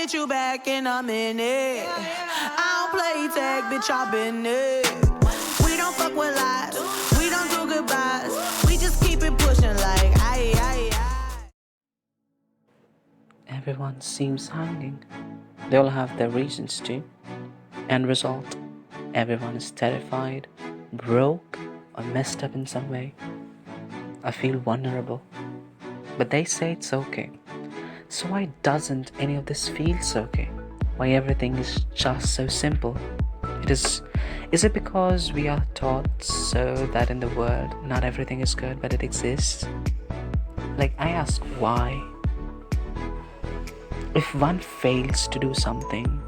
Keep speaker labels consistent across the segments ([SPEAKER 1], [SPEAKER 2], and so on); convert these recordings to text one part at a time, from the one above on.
[SPEAKER 1] get you back in a minute. I don't play tag, bitch, I've been it. We don't fuck with lies, we don't do goodbyes. We just keep it pushing like aye.
[SPEAKER 2] Everyone seems hanging. They all have their reasons to. End result, everyone is terrified, broke, or messed up in some way. I feel vulnerable. But they say it's okay. So why doesn't any of this feels okay? Why everything is just so simple? Is it because we are taught so that in the world not everything is good but it exists? Like, I ask why? If one fails to do something,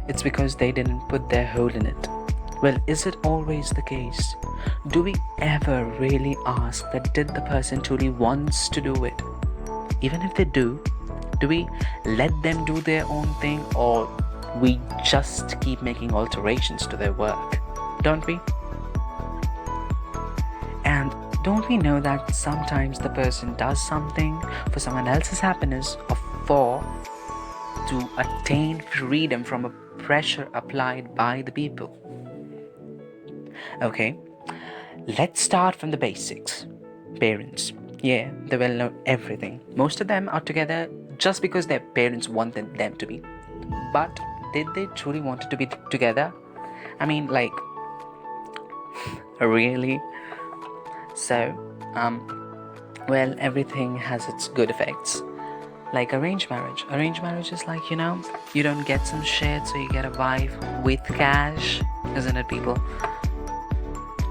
[SPEAKER 2] it's because they didn't put their whole in it. Well, is it always the case? Do we ever really ask that did the person truly wants to do it? Even if they do we let them do their own thing, or we just keep making alterations to their work? Don't we? And don't we know that sometimes the person does something for someone else's happiness or to attain freedom from a pressure applied by the people? Okay, let's start from the basics. Parents. Yeah, they will know everything. Most of them are together just because their parents wanted them to be. But did they truly want to be together? I mean, like, really? So, well, everything has its good effects. Like arranged marriage. Arranged marriage is like, you don't get some shit, so you get a wife with cash, isn't it, people?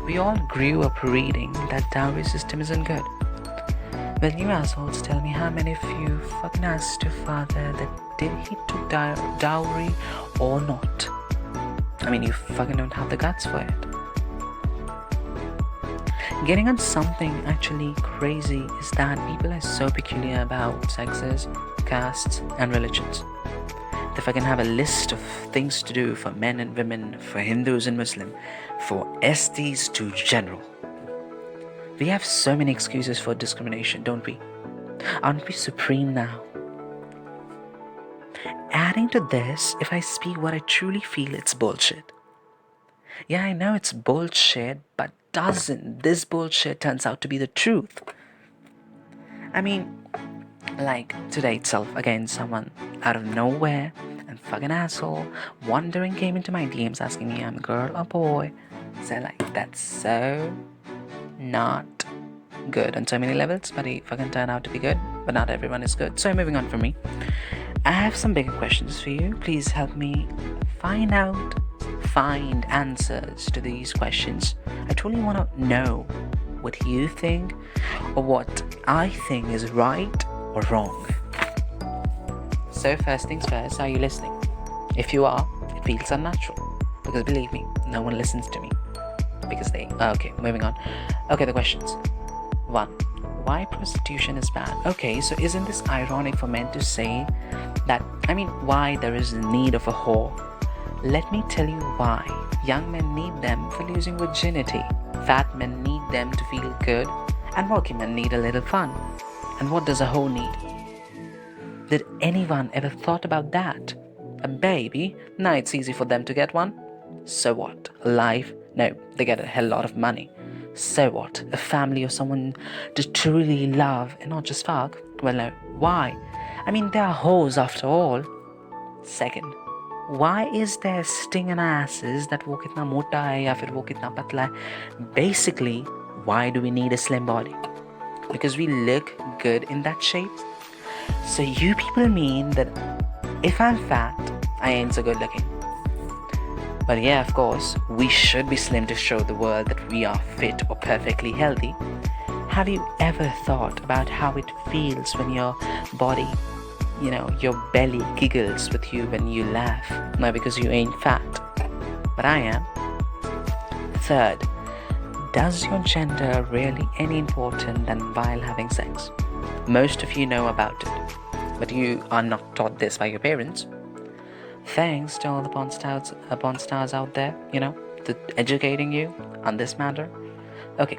[SPEAKER 2] We all grew up reading that dowry system isn't good. Well, you assholes, tell me how many of you fucking asked your father that did he took dowry or not? I mean, you fucking don't have the guts for it. Getting on something actually crazy is that people are so peculiar about sexes, castes, and religions. They fucking have a list of things to do for men and women, for Hindus and Muslim, for STs to general. We have so many excuses for discrimination, don't we? Aren't we supreme now? Adding to this, if I speak what I truly feel, it's bullshit. Yeah, I know it's bullshit, but doesn't this bullshit turns out to be the truth? I mean, like today itself, again, someone out of nowhere, and fucking asshole, wondering came into my DMs asking me I'm a girl or boy. So like, that's so not good on so many levels, but he fucking turned out to be good. But not everyone is good. So moving on from me, I have some bigger questions for you. Please help me find answers to these questions. I truly want to know what you think or what I think is right or wrong. So first things first, are you listening? If you are, it feels unnatural, because believe me, no one listens to me because okay, moving on. Okay, the questions. 1. Why prostitution is bad? Okay, so isn't this ironic for men to say that, why there is the need of a whore? Let me tell you why. Young men need them for losing virginity. Fat men need them to feel good. And working men need a little fun. And what does a whore need? Did anyone ever thought about that? A baby? Now it's easy for them to get one. So what? A life? No, they get a hell lot of money. So what? A family or someone to truly love and not just fuck? Well, no. Why? They are hoes after all. Second, why is there stinging asses that wo kitna mota hai ya fir wo kitna patla hai? Basically, why do we need a slim body? Because we look good in that shape? So you people mean that if I'm fat, I ain't so good looking? But yeah, of course, we should be slim to show the world that we are fit or perfectly healthy. Have you ever thought about how it feels when your body, your belly giggles with you when you laugh? Not because you ain't fat, but I am. Third, does your gender really any important than while having sex? Most of you know about it, but you are not taught this by your parents. Thanks to all the porn stars out there, to educating you on this matter. Okay,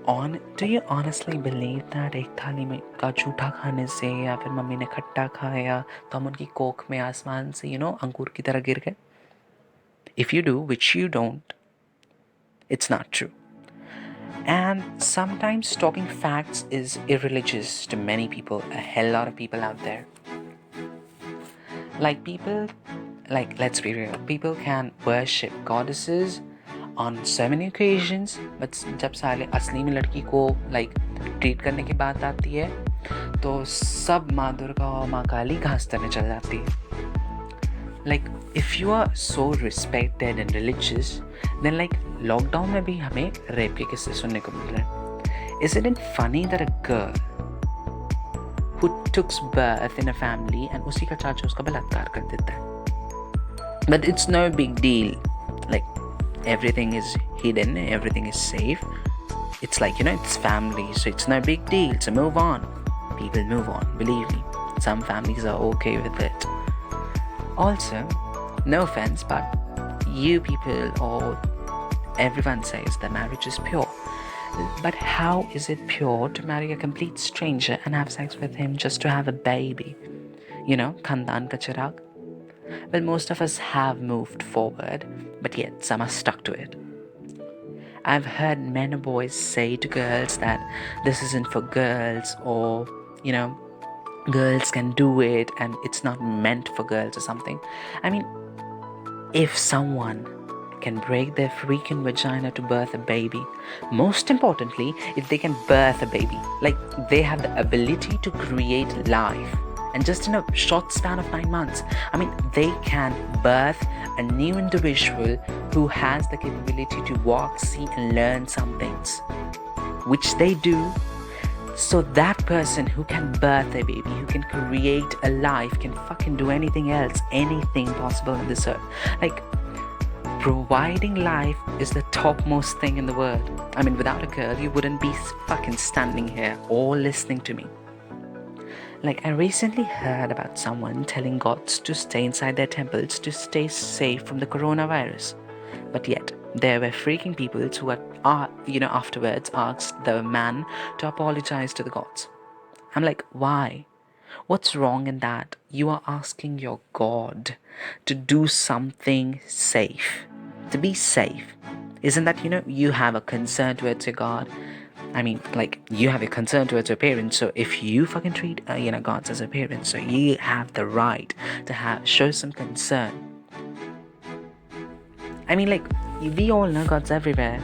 [SPEAKER 2] Do you honestly believe that एक थाली में का जूठा खाने से या फिर mummy ने खट्टा खाया तो हम उनकी कोख में आसमान से अंगूर की तरह गिर गए? If you do, which you don't, it's not true. And sometimes talking facts is irreligious to many people, a hell lot of people out there. Let's be real, people can worship goddesses on so many occasions, but जब साले असली में लड़की को treat करने की बात आती है तो सब माँ दुर्गा और माँ काली घास तरने चल जाती है. If you are so respected and religious, then lockdown में भी हमें रेप के किस्से सुनने को मिल रहे हैं. Isn't it funny that a girl who took birth in a family and usi ka chacha uska balatkar kar deta hai? But it's no big deal. Everything is hidden, everything is safe. It's it's family, so it's no big deal. So move on. People move on, believe me. Some families are okay with it. Also, no offense, but you people or everyone says that marriage is pure. But how is it pure to marry a complete stranger and have sex with him just to have a baby? Khandan ka chirag. Well, most of us have moved forward, but yet some are stuck to it. I've heard men or boys say to girls that this isn't for girls, or girls can do it and it's not meant for girls or something. I mean, if someone can break their freaking vagina to birth a baby, most importantly, if they can birth a baby, they have the ability to create life, and just in a short span of 9 months, they can birth a new individual who has the capability to walk, see and learn some things, which they do. So that person who can birth a baby, who can create a life, can fucking do anything else, anything possible on this earth. Providing life is the topmost thing in the world. Without a girl, you wouldn't be fucking standing here or listening to me. I recently heard about someone telling gods to stay inside their temples to stay safe from the coronavirus. But yet, there were freaking people who afterwards asked the man to apologize to the gods. I'm like, why? What's wrong in that? You are asking your God to do something safe, to be safe. Isn't that, you have a concern towards your God? You have a concern towards your parents, so if you fucking treat, gods as a parent, so you have the right to show some concern. We all know God's everywhere.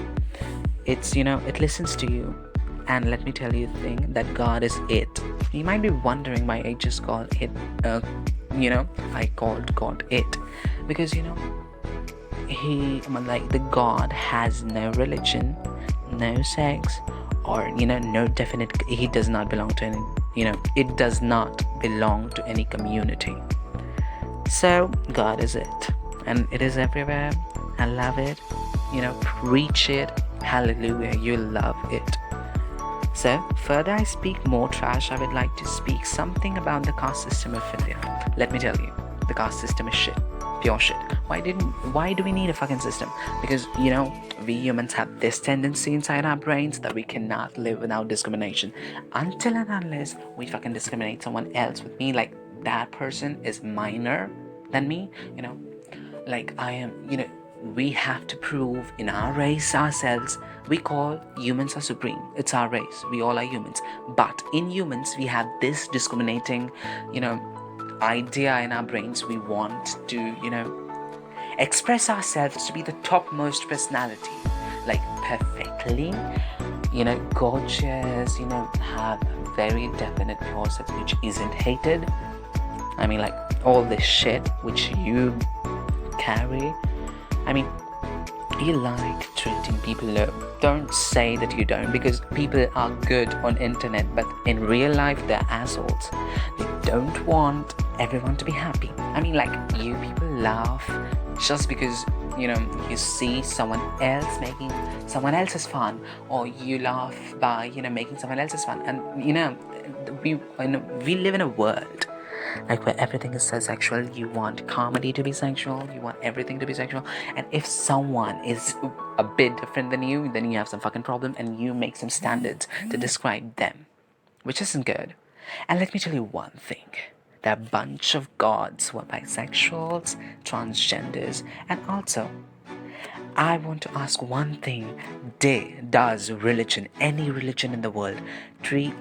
[SPEAKER 2] It's, it listens to you. And let me tell you the thing, that God is it. You might be wondering why I just called it, I called God it. Because, the God has no religion, no sex, or, no definite, he does not belong to any, it does not belong to any community. So, God is it. And it is everywhere. I love it. Preach it. Hallelujah, you love it. So, further I speak more trash, I would like to speak something about the caste system of India. Let me tell you, the caste system is shit. Pure shit. Why do we need a fucking system? Because, we humans have this tendency inside our brains that we cannot live without discrimination. Until and unless we fucking discriminate someone else with me, that person is minor than me, I am, we have to prove in our race ourselves. We call humans are supreme. It's our race. We all are humans. But in humans, we have this discriminating, idea in our brains. We want to, express ourselves to be the topmost personality. Perfectly, gorgeous, have very definite process which isn't hated. All this shit which you carry. You like treating people low. Don't say that you don't, because people are good on internet, but in real life they're assholes. They don't want everyone to be happy. You people laugh just because you see someone else making someone else's fun, or you laugh by making someone else's fun. And we live in a world like where everything is so sexual. You want comedy to be sexual, you want everything to be sexual, and if someone is a bit different than you, then you have some fucking problem and you make some standards to describe them, which isn't good. And let me tell you one thing. There are a bunch of gods who are bisexuals, transgenders, and also I want to ask one thing. Does religion, any religion in the world,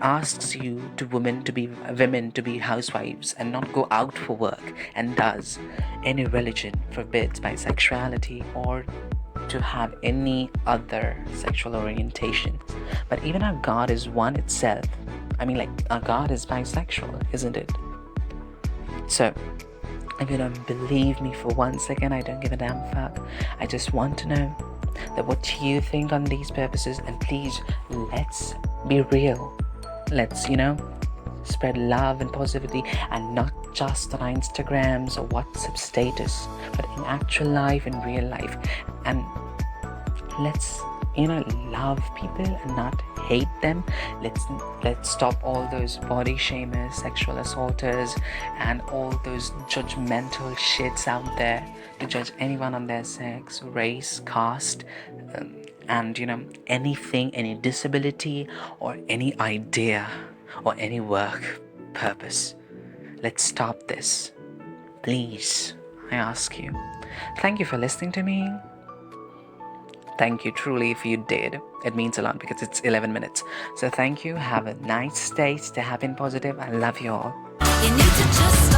[SPEAKER 2] asks you to women to be housewives and not go out for work? And does any religion forbids bisexuality or to have any other sexual orientation? But even our God is one itself. I mean, like, our God is bisexual, isn't it? So, if you don't believe me for 1 second, I don't give a damn fuck. I just want to know that what you think on these purposes, and please, let's be real. Let's, spread love and positivity, and not just on Instagrams or WhatsApp status, but in actual life, in real life. And let's, love people and not hate them. Let's stop all those body shamers, sexual assaulters, and all those judgmental shits out there to judge anyone on their sex, race, caste, and anything, any disability or any idea or any work purpose. Let's stop this, please. I ask you. Thank you for listening to me. Thank you, truly, if you did. It means a lot because it's 11 minutes. So thank you. Have a nice day. Stay happy and positive. I love you all.
[SPEAKER 1] You need to just